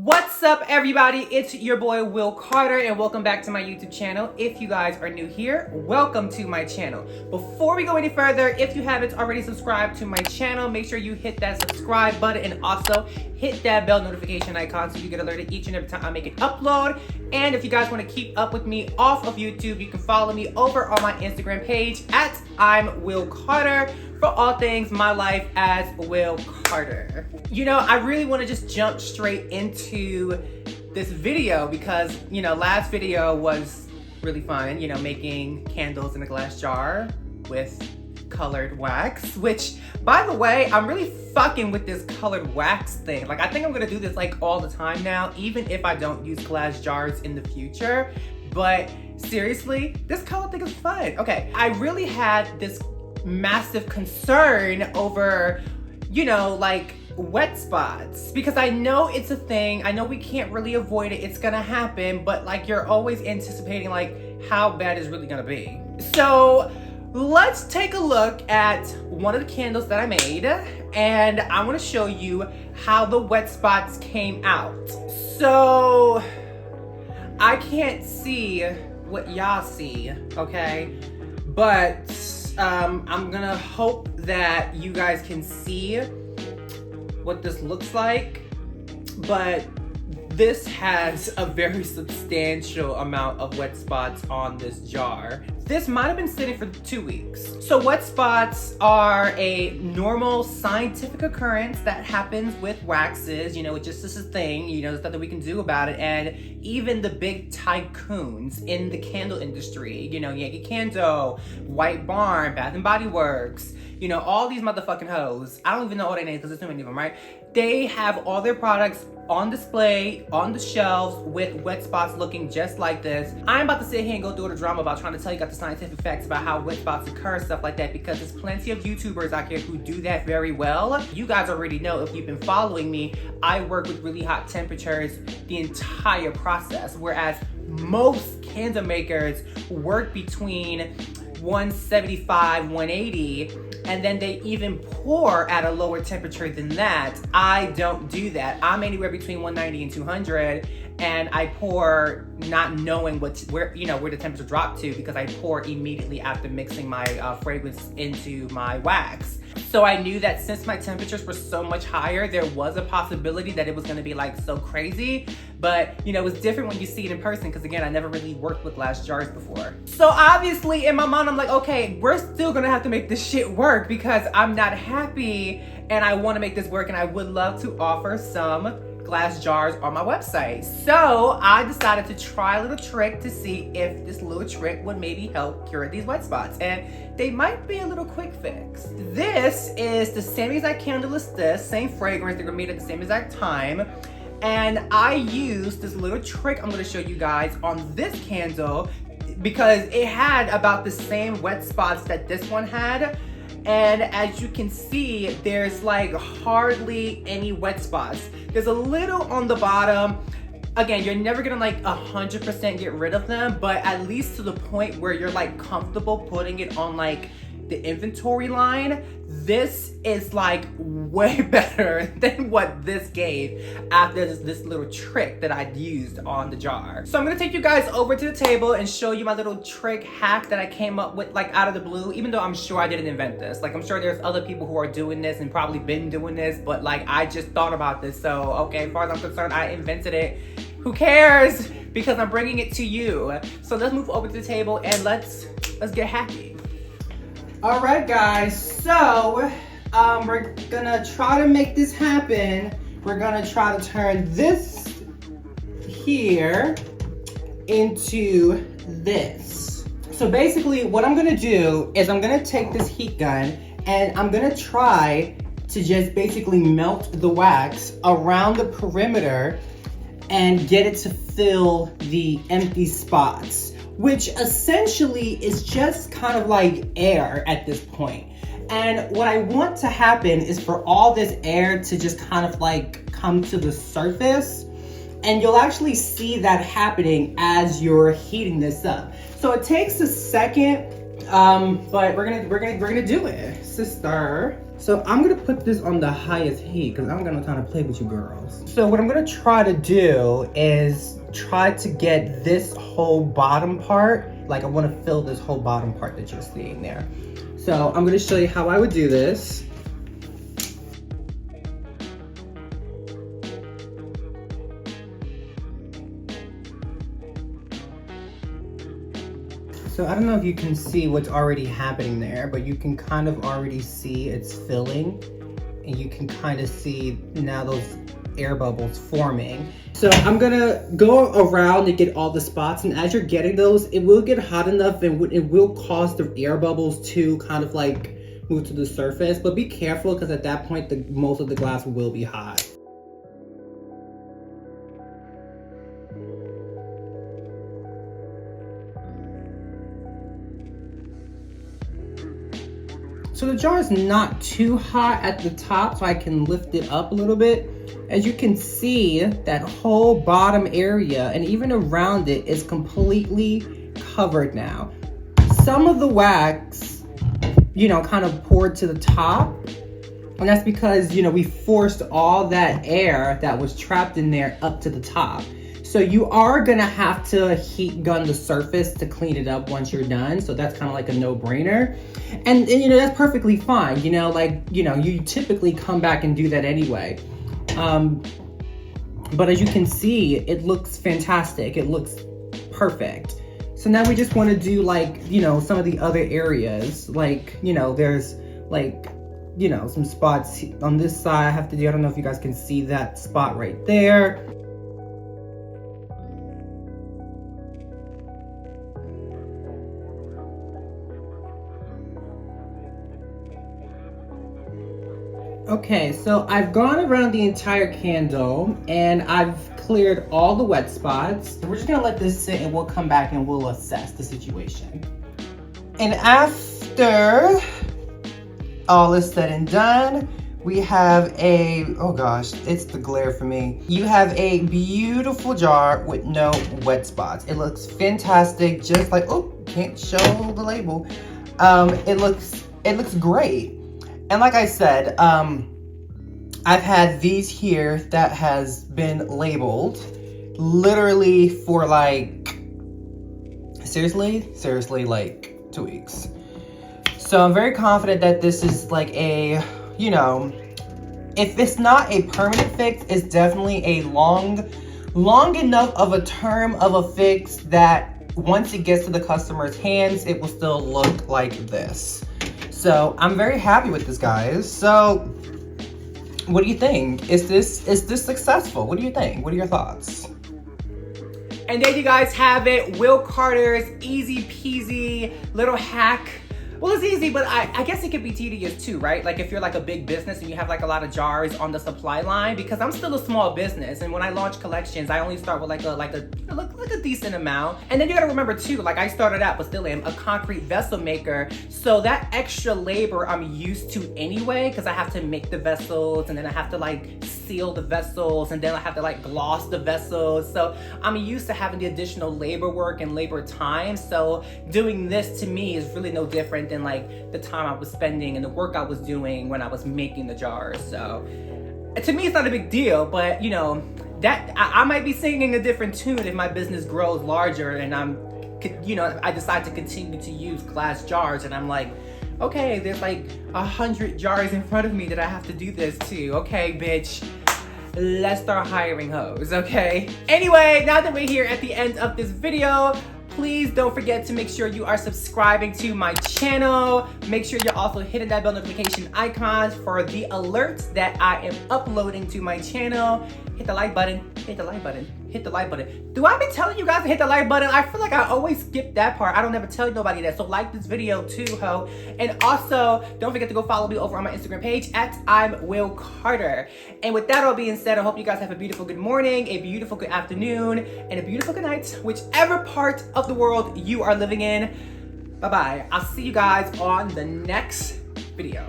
What's up, everybody? It's your boy Will Carter, and welcome back to my YouTube channel. If you guys are new here, welcome to my channel. Before we go any further, if you haven't already subscribed to my channel, make sure you hit that subscribe button and also hit that bell notification icon so you get alerted each and every time I make an upload. And if you guys want to keep up with me off of YouTube, you can follow me over on my Instagram page at I'm Will Carter for all things my life as Will Carter. You know, I really want to just jump straight into this video because, you know, last video was really fun, you know, making candles in a glass jar with colored wax, which, by the way, I'm really fucking with this colored wax thing. Like, I think I'm gonna do this like all the time now, even if I don't use glass jars in the future. But seriously, this color thing is fun. Okay, I really had this massive concern over, you know, like wet spots, because I know it's a thing. I know we can't really avoid it. It's gonna happen, but like you're always anticipating like how bad it's really gonna be. So let's take a look at one of the candles that I made, and I want to show you how the wet spots came out. So I can't see what y'all see, okay? But I'm gonna hope that you guys can see what this looks like. But this has a very substantial amount of wet spots on this jar. This might have been sitting for 2 weeks. So wet spots are a normal scientific occurrence that happens with waxes. You know, it just is a thing, you know, there's nothing we can do about it. And even the big tycoons in the candle industry, you know, Yankee Candle, White Barn, Bath and Body Works, you know, all these motherfucking hoes. I don't even know all their names because there's too many of them, right? They have all their products on display, on the shelves, with wet spots looking just like this. I'm about to sit here and go through the drama about trying to tell you guys the scientific facts about how wet spots occur and stuff like that, because there's plenty of YouTubers out here who do that very well. You guys already know, if you've been following me, I work with really hot temperatures the entire process, whereas most candle makers work between 175, 180, and then they even pour at a lower temperature than that. I don't do that. I'm anywhere between 190 and 200, and I pour not knowing where the temperature dropped to, because I pour immediately after mixing my fragrance into my wax. So I knew that since my temperatures were so much higher, there was a possibility that it was gonna be like so crazy. But you know, it's different when you see it in person, because again, I never really worked with glass jars before. So obviously in my mind, I'm like, okay, we're still gonna have to make this shit work, because I'm not happy and I wanna make this work, and I would love to offer some glass jars on my website. So I decided to try a little trick to see if this little trick would maybe help cure these wet spots, and they might be a little quick fix. This is the same exact candle as this, same fragrance, they were made at the same exact time, and I used this little trick I'm going to show you guys on this candle because it had about the same wet spots that this one had. And as you can see, there's like hardly any wet spots. There's a little on the bottom. Again, you're never gonna like 100% get rid of them, but at least to the point where you're like comfortable putting it on like the inventory line. This is like way better than what this gave after this little trick that I used on the jar. So I'm gonna take you guys over to the table and show you my little trick hack that I came up with like out of the blue, even though I'm sure I didn't invent this. Like, I'm sure there's other people who are doing this and probably been doing this, but like I just thought about this. So okay, as far as I'm concerned, I invented it. Who cares? Because I'm bringing it to you. So let's move over to the table and let's get happy. All right, guys, so we're gonna try to make this happen. We're gonna try to turn this here into this. So basically what I'm gonna do is I'm gonna take this heat gun and I'm gonna try to just basically melt the wax around the perimeter and get it to fill the empty spots, which essentially is just kind of like air at this point. And what I want to happen is for all this air to just kind of like come to the surface, and you'll actually see that happening as you're heating this up. So it takes a second, but we're gonna do it, sister. So I'm gonna put this on the highest heat because I don't got no time to play with you girls. So what I'm gonna try to do is try to get this whole bottom part, like I wanna fill this whole bottom part that you're seeing there. So I'm gonna show you how I would do this. So I don't know if you can see what's already happening there, but you can kind of already see it's filling, and you can kind of see now those air bubbles forming. So I'm gonna go around and get all the spots, and as you're getting those, it will get hot enough and it will cause the air bubbles to kind of like move to the surface, but be careful because at that point most of the glass will be hot. So the jar is not too hot at the top, so I can lift it up a little bit. As you can see, that whole bottom area and even around it is completely covered now. Some of the wax, you know, kind of poured to the top, and that's because, you know, we forced all that air that was trapped in there up to the top. So you are gonna have to heat gun the surface to clean it up once you're done. So that's kind of like a no-brainer. And you know, that's perfectly fine. You know, like, you know, you typically come back and do that anyway. But as you can see, it looks fantastic. It looks perfect. So now we just wanna do like, you know, some of the other areas. Like, you know, there's like, you know, some spots on this side I have to do. I don't know if you guys can see that spot right there. Okay, so I've gone around the entire candle and I've cleared all the wet spots. We're just gonna let this sit and we'll come back and we'll assess the situation. And after all is said and done, we have oh gosh, it's the glare for me. You have a beautiful jar with no wet spots. It looks fantastic, just like, oh, can't show the label. It looks great. And like I said, I've had these here that has been labeled literally for like, seriously like 2 weeks. So I'm very confident that this is like a, you know, if it's not a permanent fix, it's definitely a long enough of a term of a fix that once it gets to the customer's hands, it will still look like this. So I'm very happy with this, guys. So what do you think? Is this successful? What do you think? What are your thoughts? And there you guys have it. Will Carter's easy peasy little hack. Well, it's easy, but I guess it could be tedious too, right? Like if you're like a big business and you have like a lot of jars on the supply line, because I'm still a small business. And when I launch collections, I only start with like a decent amount. And then you gotta remember too, like I started out, but still am a concrete vessel maker. So that extra labor I'm used to anyway, because I have to make the vessels and then I have to like seal the vessels and then I have to like gloss the vessels. So I'm used to having the additional labor work and labor time. So doing this to me is really no different than like the time I was spending and the work I was doing when I was making the jars. So to me, it's not a big deal, but you know, that I might be singing a different tune if my business grows larger and I decide to continue to use glass jars and I'm like, okay, there's like 100 jars in front of me that I have to do this to. Okay, bitch, let's start hiring hoes, okay? Anyway, now that we're here at the end of this video, please don't forget to make sure you are subscribing to my channel. Make sure you're also hitting that bell notification icon for the alerts that I am uploading to my channel. Hit the like button, hit the like button, hit the like button. Do I be telling you guys to hit the like button? I feel like I always skip that part. I don't ever tell nobody that. So like this video too, ho. And also, don't forget to go follow me over on my Instagram page at I'm Will Carter. And with that all being said, I hope you guys have a beautiful good morning, a beautiful good afternoon, and a beautiful good night, whichever part of the world you are living in. Bye-bye. I'll see you guys on the next video.